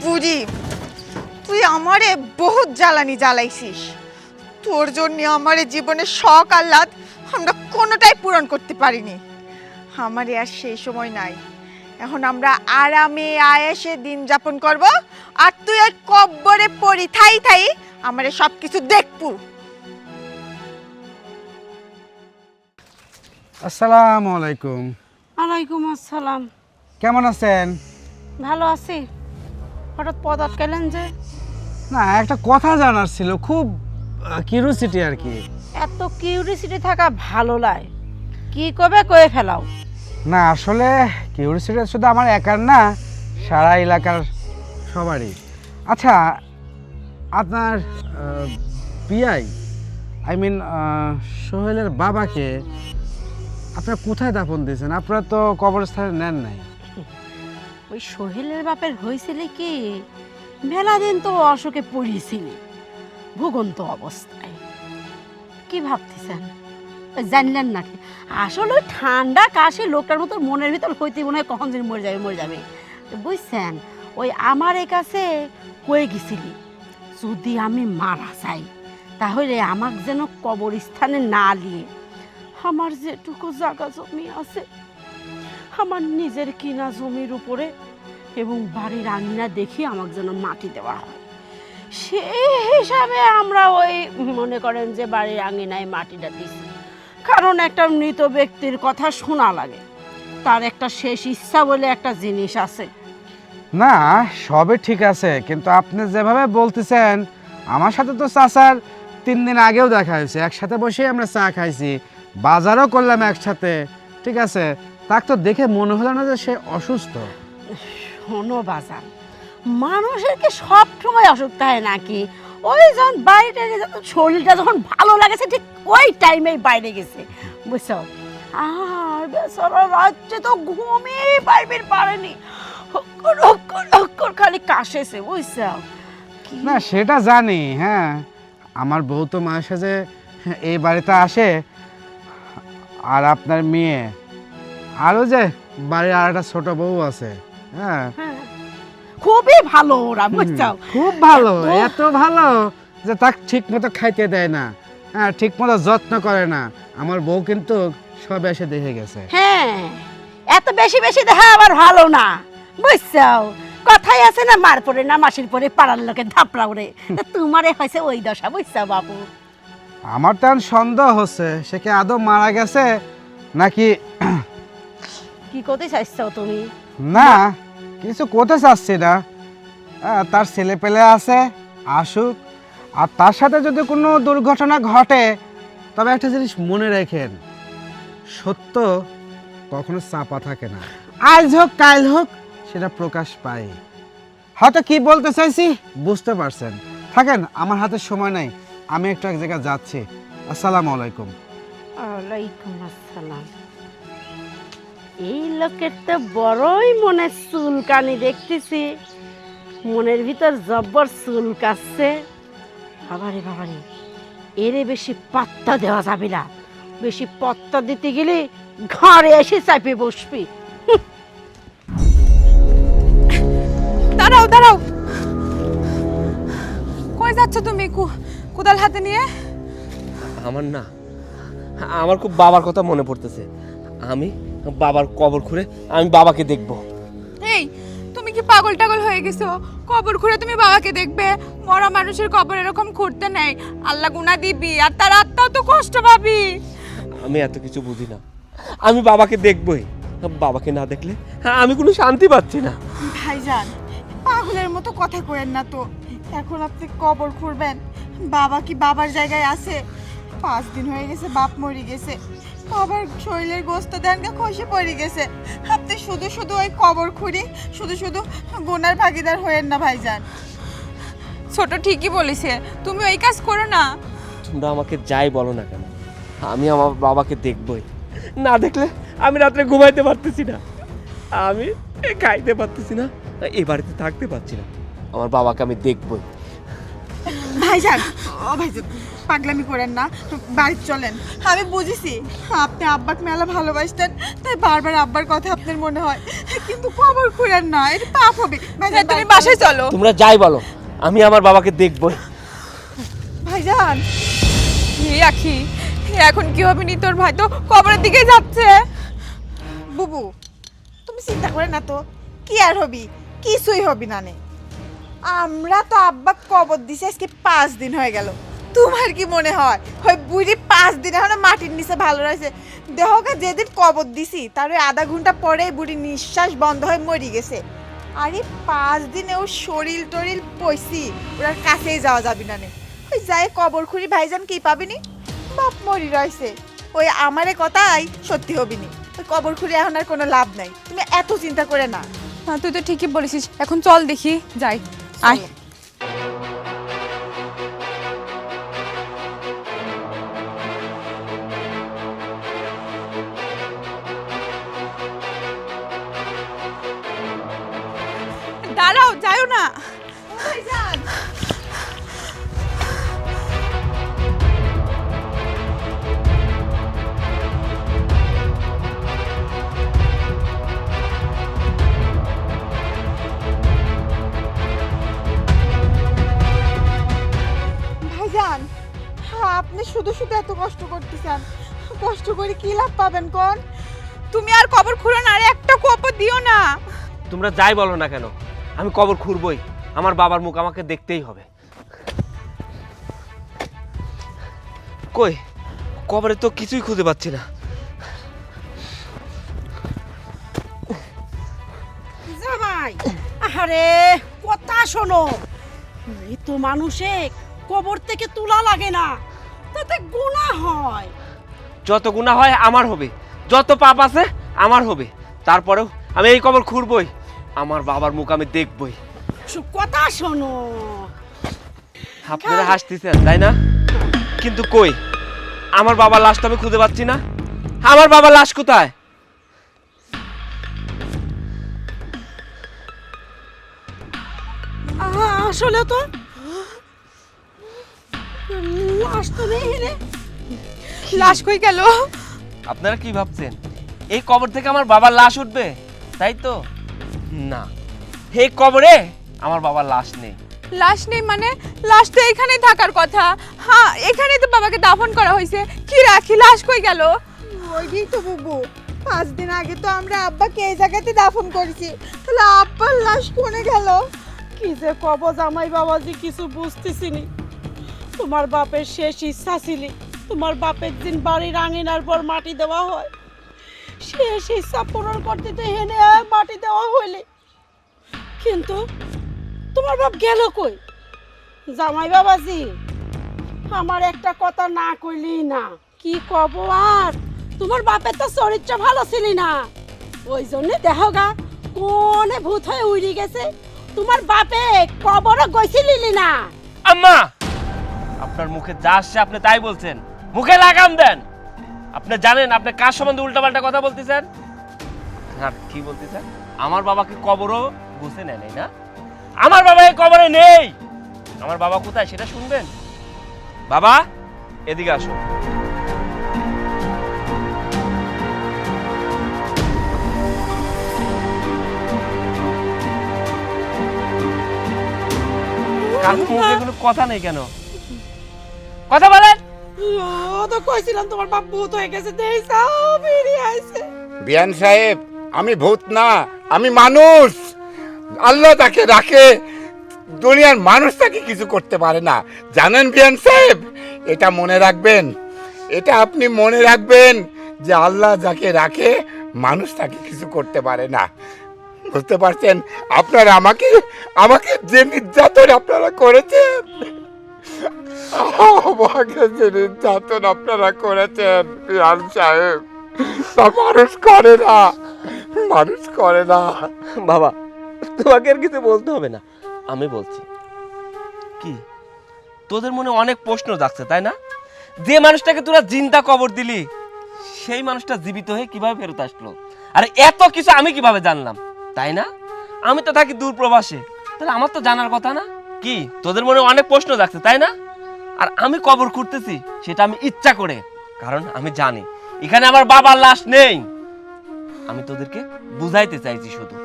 বুড়ি, তুই আমারে বহুত জ্বালানি জ্বালাইছিস। তোর জন্য আমারে জীবনের শখ আহ্লাদ আমরা কোনোটাই পূরণ করতে পারিনি। আমারে আর সেই সময় নাই। এখন আমরা আরামে আয়েশে দিন যাপন করব, আর তুই ওই কব্বরে পড়ি থাই থাই আমারে সব কিছু দেখবু। আসসালামু আলাইকুম। ওয়ালাইকুম আসসালাম। কেমন আছেন? ভালো আছি। হঠাৎ পদ আটকালেন যে? না, একটা কথা জানার ছিল, খুব কিউরিওসিটি আর কি। এত কিউরিসিটি থাকা ভালো লাগে, কি কবে কয়ে ফেলাও। না আসলে কিউরিওসিটি শুধু আমার একার না, সারা এলাকার সবারই। আচ্ছা, আপনার পিআই সোহেলের বাবাকে আপনারা কোথায় দাফন দিয়েছেন? আপনারা তো কবরস্থানে নেন নাই। ওই সোহেলের বাপের হয়েছিল কি, মেলা দিন তো অসুখে পড়িয়েছিল, ভুগন্ত অবস্থায়। কি ভাবতেছেন জানলেন নাকি আসলে ওই ঠান্ডা কাশি লোকটার মতো মনের ভিতর হইতে মনে হয় কখন যেন মরে যাবে বুঝছেন। ওই আমার এই কাছে কয়ে গেছিলি যদি আমি মারা যাই তাহলে আমাকে যেন কবরস্থানে না নিয়ে আমার যেটুকু জায়গা জমি আছে আমার নিজের কিনা জমির উপরে এবং বাড়ির আঙিনা দেখি আমাকে যেন মাটি দেওয়া হয়। সেই হিসাবে আমরা ওই মনে করেন যে বাড়ির আঙিনায় মাটিটা দিছি, কারণ একটা মৃত ব্যক্তির কথা শোনা লাগে, তার একটা শেষ ইচ্ছা বলে একটা জিনিস আছে। না সবে ঠিক আছে, কিন্তু আপনি যেভাবে বলতেছেন আমার সাথে তো চাচার 3 দিন আগেও দেখা হয়েছে, একসাথে বসে আমরা চা খাইছি, বাজারও করলাম একসাথে, ঠিক আছে। তাকে তো দেখে মনে হলো না যে সে অসুস্থ। শোনো বাজার, মানুষের কি সব সময় অসুখ থাকে নাকি? ওই যখন বাইরে শরীরটা যখন ভালো লাগেছে ঠিক ওই টাইমেই বাইরে গেছে, বুঝছো। আর বেচারা রাত্রে তো ঘুমিয়ে পারেনি, খালি কাশেছে, বুঝছো। না সেটা জানি, হ্যাঁ আমার বউ তো মাসে যে এই বাড়িতে আসে, আর আপনার মেয়ে, আরও যে বাড়ির আর একটা ছোট বউ আছে, হ্যাঁ খুবই ভালো ওরা, বুঝছো। খুব ভালো, এত ভালো যে তাকে ঠিক মতো খাইতে দেয় না, হ্যাঁ ঠিক মতো যত্ন করে না। আমার বউ কিন্তু সব এসে দেখে গেছে। হ্যাঁ এত বেশি বেশি দেখা আবার ভালো না, বুঝছো। কথাই আছে না, মার পরে না মাসির পরে পাড়ার লোকে ধাপড়া উড়ে, তোমারে হয়েছে ওই দশা, বুঝছো বাবু। আমার তো এখন সন্দেহ হচ্ছে সে কি আদৌ মারা গেছে নাকি। কি করতে চাইছো তুমি? না কিছু করতে চাচ্ছি না, তার ছেলে পেলে আছে, আসুক, আর তার সাথে যদি কোনো দুর্ঘটনা ঘটে তবে একটা জিনিস মনে রাখেন, সত্য কখনো চাপা থাকে না, আজ হোক কাল হোক সেটা প্রকাশ পায়। হয়তো কি বলতে চাইছি বুঝতে পারছেন। থাকেন, আমার হাতে সময় নাই, আমি একটু এক জায়গায় যাচ্ছি। আসসালামু আলাইকুম। ওয়ালাইকুম আসসালাম। এই লোকের তো বড়ই মনের চুলকানি দেখতেছি, মনের ভিতর জব্বর চুলকাচ্ছে। বাবারে এরে বেশি পাত্তা দেওয়া যাবে না, বেশি পাত্তা দিতে গেলে ঘরে এসে চাপে বসবি। দাঁড়াও, কই যাচ্ছ তুমি কোদাল হাতে নিয়ে? আমার খুব বাবার কথা মনে পড়তেছে। আমি বাবার কবর খুঁড়ে আমি বাবাকে দেখব। এই তুমি কি পাগল টাগল হয়ে গেছো? কবর খুঁড়ে তুমি বাবাকে দেখবে? মরা মানুষের কবর এরকম খুঁড়তে নেই, আল্লাহ গুনাহ দিবি, আর তার আত্মাও তো কষ্ট পাবি। আমি এত কিছু বুঝি না, আমি বাবাকে দেখবই। বাবাকে না দেখলে আমি কোনো শান্তি পাচ্ছি না। ভাইজান পাগলের মতো কথা কইেন না তো, এখন আপনি কবর খুঁড়বেন? বাবা কি বাবার জায়গায় আছে? 5 দিন হয়ে গেছে বাপ মরে গেছে, বাবার শরীরের গোস্ত দেনকে খসে পড়ে গেছে। আপনি শুধু শুধু ওই কবর খুঁড়ি শুধু শুধু গুনার ভাগিদার হয়েন না ভাইজান। ছোট ঠিকই বলেছে, তুমি ওই কাজ করো না। তোমরা আমাকে যাই বলো না কেন, আমি আমার বাবাকে দেখবই। না দেখলে আমি রাত্রে ঘুমাইতে পারতেছি না, আমি খাইতে পারতেছি না, এই বাড়িতে থাকতে পারছি না। আমার বাবাকে আমি দেখবই। ভাইজান ভাইজান পাগলামি করেন না, বাড়িতে চলেন। আমি বুঝেছি আপনি আব্বাকে মেলা ভালোবাসতেন, তাই বারবার আব্বার কথা আপনার মনে হয়, কিন্তু কবর খুঁড়েন না, এটা পাপ হবে। ভাইজান তুমি বাসায় চলো। তোমরা যাই বলো, আমি আমার বাবাকে দেখবই। ভাইজান আখি, এখন কি হবে নি? তোর ভাই তো কবরের দিকে যাচ্ছে। বুবু তুমি চিন্তা করে না তো, কি আর হবি, কিছুই হবি না নে। আমরা তো আব্বা কবর দিছি আজকে 5 দিন হয়ে গেল, তোমার কি মনে হয় ওই বুড়ি 5 দিন এখন মাটির নিচে ভালো রয়েছে? দেহকে যেদিন কবর দিছি তার ওই আধা ঘন্টা পরে বুড়ি নিঃশ্বাস বন্ধ হয়ে মরে গেছে। আরে 5 দিনে ও শরীর টরিল পয়সি, ওর কাছেই যাওয়া যাবি না নে। ওই যাই কবর খুঁড়ি ভাইজান কি পাবিনি, বাপ মরি রয়েছে, ওই আমারে কথাই সত্যি হবিনি। ওই কবর খুঁড়ে এখন আর কোনো লাভ নাই, তুমি এত চিন্তা করে না। তুই তো ঠিকই বলেছিস, এখন চল দেখি যাই। আয়। দাঁড়াও, যাও না। ভাইজান চান, কষ্ট করে কি লাভ পাবেন কোন? তুমি আর কবর খুঁড়ো না, আর একটা কোপও দিও না। তোমরা যাই বলো না কেন, আমি কবর খুঁড়বই। আমার বাবার মুখ আমাকে দেখতেই হবে। কই কবরে তো কিছুই খুঁজে পাচ্ছি না। জামাই, আরে কথা শোনো, এই তো মানুষে কবর থেকে তোলা লাগে না, তাতে গুনাহ হয়। যত গুনাহ হয় আমার হবে, যত পাপ আছে আমার হবে, তারপরেও আমি এই কবর খুঁড়বই। আমার বাবার মুখ আমি দেখবই। কথা শোনো। আপনারা হাসতেছেন তাই না? কিন্তু কই আমার বাবার লাশটা আমি খুঁজে পাচ্ছি না। আমার বাবার লাশ কোথায়? আসলে তো লাশ তো নেই রে। লাশ কই গেল? আপনারা কি ভাবছেন এই কবর থেকে আমার বাবার লাশ উঠবে? তাই তো না, এই কবরে আমার বাবার লাশ নেই। লাশ নেই মানে? লাশ তো এখানেই থাকার কথা। হ্যাঁ, এখানেই তো বাবাকে দাফন করা হয়েছে। কি রাখি, লাশ কই গেল? ওইটাই তো বুবু, 5 দিন আগে তো আমরা আব্বাকে এই জায়গাতে দাফন করেছি, তাহলে আব্বার লাশ কোনে গেল? কি যে কব জামাই বাবাজি, কিছু বুঝতেছি নি। তোমার বাপের শেষ ইচ্ছা ছিল তোমার বাপের দিন বাড়ির আঙিনার পর মাটি দেওয়া হয়, শেষ ইচ্ছা পূরণ করতে তো হেনে মাটি দেওয়া হইলে, কিন্তু তোমার বাপ গেল কই? জামাই বাবাজি, আমার একটা কথা না কইলি না। কি কব আর, তোমার বাপের তো চরিত্র ভালো ছিল না, ওই জন্য দেহগা কোনে ভূত হয়ে উড়ে গেছে। তোমার বাপে কবরও গইছিলি না। আম্মা, আপনার মুখে যা আসছে আপনি তাই বলছেন, মুখে লাগাম দেন। আপনি জানেন আপনি কার সম্বন্ধে উল্টাপাল্টা কথা বলতেছেন? হ্যাঁ, কি বলতেছেন? আমার বাবাকে কবরও বুঝে নেয় নাই না? আমার বাবা এই কবরে নেই। আমার বাবা কোথায় সেটা শুনবেন? বাবা এদিকে আসো। কার মুখে কোনো কথা নেই কেন? কথা বলেন। ও তো কইছিলাম তোমার বাপ ভূত হয়ে গেছে, দেইছাও বেরিয়ে আইছে। বিয়ান সাহেব, আমি ভূত না, আমি মানুষ। আল্লাহ তাকে রাখে, দুনিয়ার মানুষ তাকে কিছু করতে পারে না, জানেন বিয়ান সাহেব? এটা মনে রাখবেন, এটা আপনি মনে রাখবেন যে আল্লাহ যাকে রাখে মানুষ তাকে কিছু করতে পারে না। বুঝতে পারছেন? আপনারা আমাকে যে নির্যাতন আপনারা করেছেন, আমাকে যে নির্যাতন আপনারা করেছেন বিয়ান সাহেব, তা মানুষ করে না, মানুষ করে না। বাবা তোমাকে আর কিছু বলতে হবে না, আমি বলছি। কি তোদের মনে অনেক প্রশ্ন জাগছে তাই না? যে মানুষটাকে তোরা জিন্দা কবর দিলি সেই মানুষটা জীবিত হয়ে কিভাবে ফেরত আসলো? আর এত কিছু আমি কিভাবে জানলাম তাই না? আমি তো থাকি দূর প্রবাসে, তাহলে আমার তো জানার কথা না? কি তোদের মনে অনেক প্রশ্ন জাগছে তাই না? আর আমি কবর খুঁড়তেছি সেটা আমি ইচ্ছা করে, কারণ আমি জানি এখানে আমার বাবার লাশ নেই। আমি তোদেরকে বুঝাইতে চাইছি শুধু।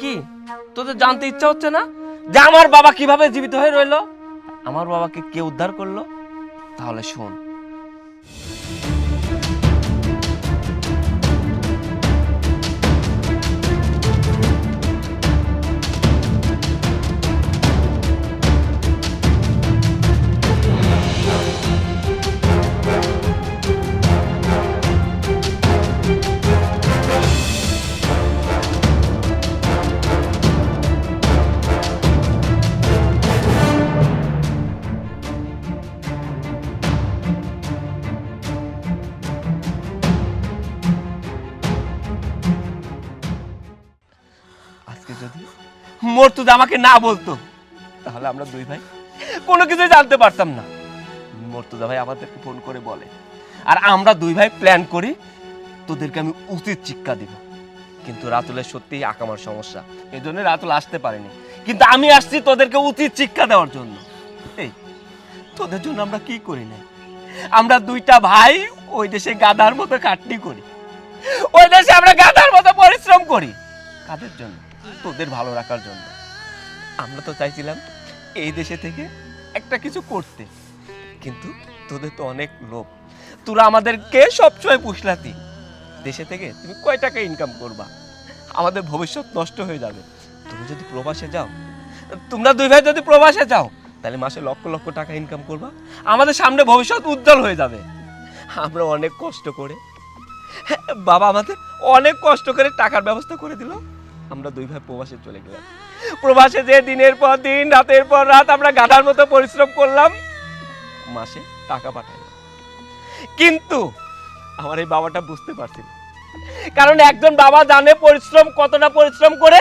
কি তোদের জানতে ইচ্ছা হচ্ছে না যে আমার বাবা কিভাবে জীবিত হয়ে রইল, আমার বাবাকে কে উদ্ধার করলো? তাহলে শোন। আজকে যদি মর্তুদা আমাকে না বলতো তাহলে আমরা দুই ভাই কোনো কিছু জানতে পারতাম না। মর্তুদা ভাই আমাদেরকে ফোন করে বলে, আর আমরা দুই ভাই প্ল্যান করি তোদেরকে আমি উচিত শিক্ষা দিব। কিন্তু রাতুলের সত্যিই আকামার সমস্যা, এই জন্য রাতুল আসতে পারেনি, কিন্তু আমি আসছি তোদেরকে উচিত শিক্ষা দেওয়ার জন্য। এই তোদের জন্য আমরা কি করি না? আমরা দুইটা ভাই ওই দেশে গাধার মতো খাটনি করি, ওই দেশে আমরা গাধার মতো পরিশ্রম করি। কাদের জন্য? তোদের ভালো রাখার জন্য। আমরা তো চাইছিলাম এই দেশে থেকে একটা কিছু করতে, কিন্তু তোদের তো অনেক লোভ, তোরা আমাদেরকে সবসময় পুষলাতি। দেশে থেকে তুমি কয় টাকা ইনকাম করবা? আমাদের ভবিষ্যৎ নষ্ট হয়ে যাবে। তুমি যদি প্রবাসে যাও, তোমরা দুই ভাই যদি প্রবাসে যাও, তাহলে মাসে লক্ষ লক্ষ টাকা ইনকাম করবা। আমাদের সামনে ভবিষ্যৎ উজ্জ্বল হয়ে যাবে। আমরা অনেক কষ্ট করে, বাবা আমাদের অনেক কষ্ট করে টাকার ব্যবস্থা করে দিল। আমরা দুই ভাই প্রবাসে চলে গেলাম। প্রবাসে যে দিনের পর দিন, রাতের পর রাত আমরা গাধার মতো পরিশ্রম করলাম, মাসে টাকা পাঠালাম। কিন্তু আমার এই বাবাটা বুঝতে পারছিল, কারণ একজন বাবা জানে পরিশ্রম, কতটা পরিশ্রম করে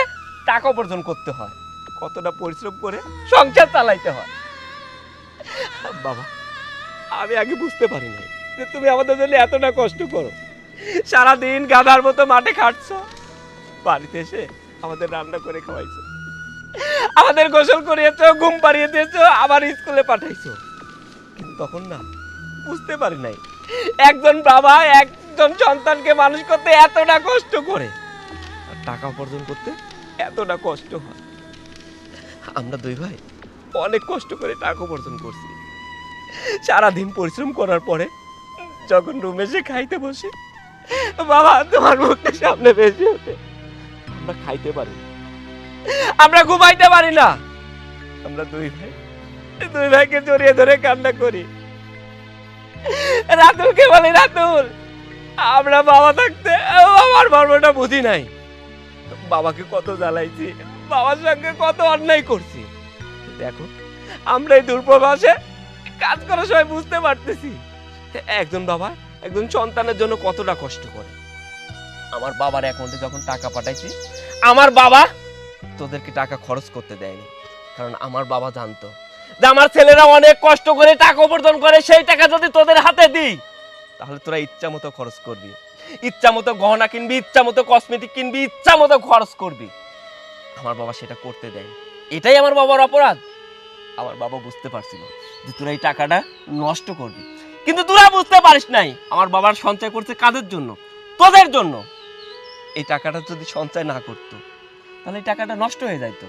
টাকা উপার্জন করতে হয়, কতটা পরিশ্রম করে সংসার চালাইতে হয়। বাবা, আমি আগে বুঝতে পারি নাই যে তুমি আমাদের জন্য এতটা কষ্ট করো। সারাদিন গাধার মতো মাঠে খাটছো, বাড়িতে এসে আমাদের রান্না করে খাওয়াইছো, আমাদের গোসল করিয়েছো, ঘুম পাড়িয়ে দিয়েছো, আবার স্কুলে পাঠাইছো। কিন্তু তখন না বুঝতে পারি নাই একজন বাবা একজন সন্তানকে মানুষ করতে এতটা কষ্ট করে, আর টাকা উপার্জন করতে এতটা কষ্ট হয়। আমরা দুই ভাই অনেক কষ্ট করে টাকা উপার্জন করছি। সারাদিন পরিশ্রম করার পরে যখন রুমে এসে খাইতে বসে, বাবা তোমার মুখটা সামনে বেশি ওঠে, আমরা খাইতে পারি না, আমরা ঘুমাইতে পারি না। আমরা দুই ভাইকে জড়িয়ে ধরে কান্না করি। রাতুলকে বলি, রাতুল আমরা বাবা থাকতে আমার মর্মটা বুঝি নাই। বাবাকে কত জ্বালাইছি, বাবার সঙ্গে কত অন্যায় করছি। দেখো আমরা এই দূরপ্রবাসে কাজ করার সময় বুঝতে পারতেছি একজন বাবা একজন সন্তানের জন্য কতটা কষ্ট করে। আমার বাবার অ্যাকাউন্টে যখন টাকা পাঠাইছি, আমার বাবা তোদেরকে টাকা খরচ করতে দেয়নি, কারণ আমার বাবা জানতো যে আমার ছেলেরা অনেক কষ্ট করে টাকা উপার্জন করে, সেই টাকা যদি তোদের হাতে দিই তাহলে তোরা ইচ্ছা মতো খরচ করবি, ইচ্ছা মতো গহনা কিনবি, ইচ্ছা মতো কসমেটিক কিনবি, ইচ্ছা মতো খরচ করবি। আমার বাবা সেটা করতে দেয়। এটাই আমার বাবার অপরাধ। আমার বাবা বুঝতে পারছিল যে তোরা এই টাকাটা নষ্ট করবি, কিন্তু তোরা বুঝতে পারিস নাই আমার বাবার সঞ্চয় করছে কাদের জন্য? তোদের জন্য। এই টাকাটা যদি সঞ্চয় না করতো তাহলে এই টাকাটা নষ্ট হয়ে যাইতো।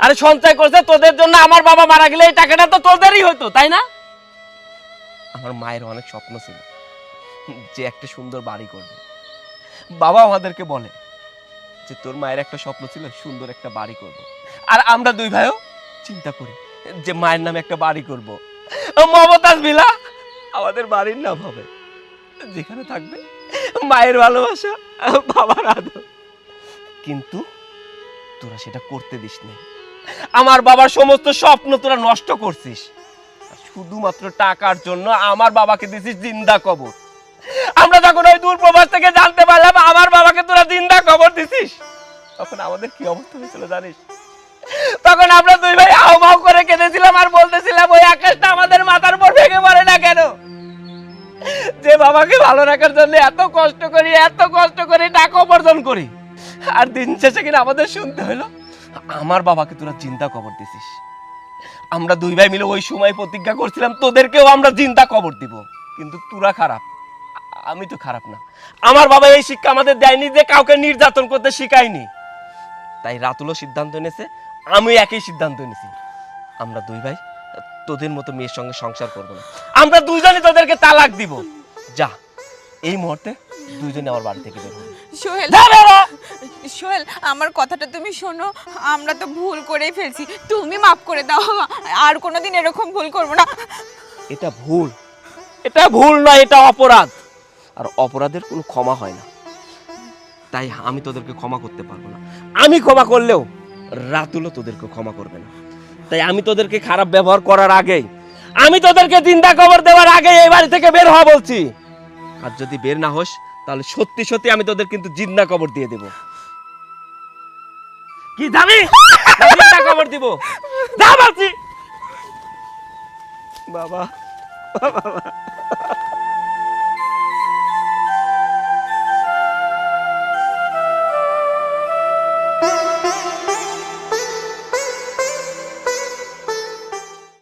আরে সঞ্চয় করছে তোদের জন্য, আমার বাবা মারা গেলে এই টাকাটা তো তোদেরই হতো, তাই না? আমার মায়ের অনেক স্বপ্ন ছিল যে একটা সুন্দর বাড়ি করবে। বাবা আমাদেরকে বলে যে তোর মায়ের একটা স্বপ্ন ছিল সুন্দর একটা বাড়ি করব, আর আমরা দুই ভাইও চিন্তা করি যে মায়ের নামে একটা বাড়ি করব। মমতাজ ভিলা আমাদের বাড়ির নাম হবে, যেখানে থাকবে মায়ের ভালোবাসা, বাবার আদর। কিন্তু তোরা সেটা করতে দিস না। আমার বাবার সমস্ত স্বপ্ন তোরা নষ্ট করছিস, শুধুমাত্র টাকার জন্য আমার বাবাকে দিছিস জিন্দা কবর। আমরা যখন ওই দূর প্রবাস থেকে জানতে পারলাম আমার বাবাকে তোরা জিন্দা কবর দিছিস, তখন আমাদের কি অবস্থা হয়েছিল জানিস? তখন আমরা দুই ভাই আহ্বাও করে কেঁদেছিলাম আর বলতেছিলাম ওই আকাশটা আমাদের মাথার উপর ভেঙে পড়ে না কেন? যে বাবাকে ভালো রাখার জন্য এত কষ্ট করি টাকা উপার্জন করি, আর দিন শেষে কিনা আমাদের শুনতে হলো আমার বাবাকে তোরা জিন্দা কবর দিছিস। আমরা দুই ভাই মিলে ওই সময় প্রতিজ্ঞা করছিলাম তোদেরকেও আমরা জিন্দা কবর দিব, কিন্তু তোরা খারাপ, আমি তো খারাপ না। আমার বাবা এই শিক্ষা আমাদের দেয়নি যে কাউকে নির্যাতন করতে শিখায়নি। তাই রাতুলও সিদ্ধান্ত নিয়েছে, আমি একই সিদ্ধান্ত নিয়েছি, আমরা দুই ভাই তোদের মতো মেয়ের সঙ্গে সংসার করব না, আমরা দুইজনই তোদেরকে তালাক দিব। যা, এই মুহূর্তে দুইজনে আমার বাড়ি থেকে বের হবি। সোহেল, সোহেল আমার কথাটা তুমি শোনো, আমরা তো ভুল করেই ফেলছি, তুমি মাফ করে দাও, আর কোনোদিন এরকম ভুল করব না। এটা ভুল নয়, এটা অপরাধ, আর অপরাধের কোনো ক্ষমা হয় না। তাই আমি তোদেরকে ক্ষমা করতে পারবো না। আমি ক্ষমা করলেও রাতুলও তোদেরকে ক্ষমা করবে না। তাই আমি তোদেরকে খারাপ ব্যবহার করার আগেই, আমি তোদেরকে জিন্দা কবর দেওয়ার আগে এই বাড়ি থেকে বের হওয়া বলছি। আর যদি বের না হোস তাহলে সত্যি সত্যি আমি তোদের কিন্তু জিন্দা কবর দিয়ে দেব। কি যাবি? জিন্দা কবর দিব, যা বলছি। বাবা, বাবা।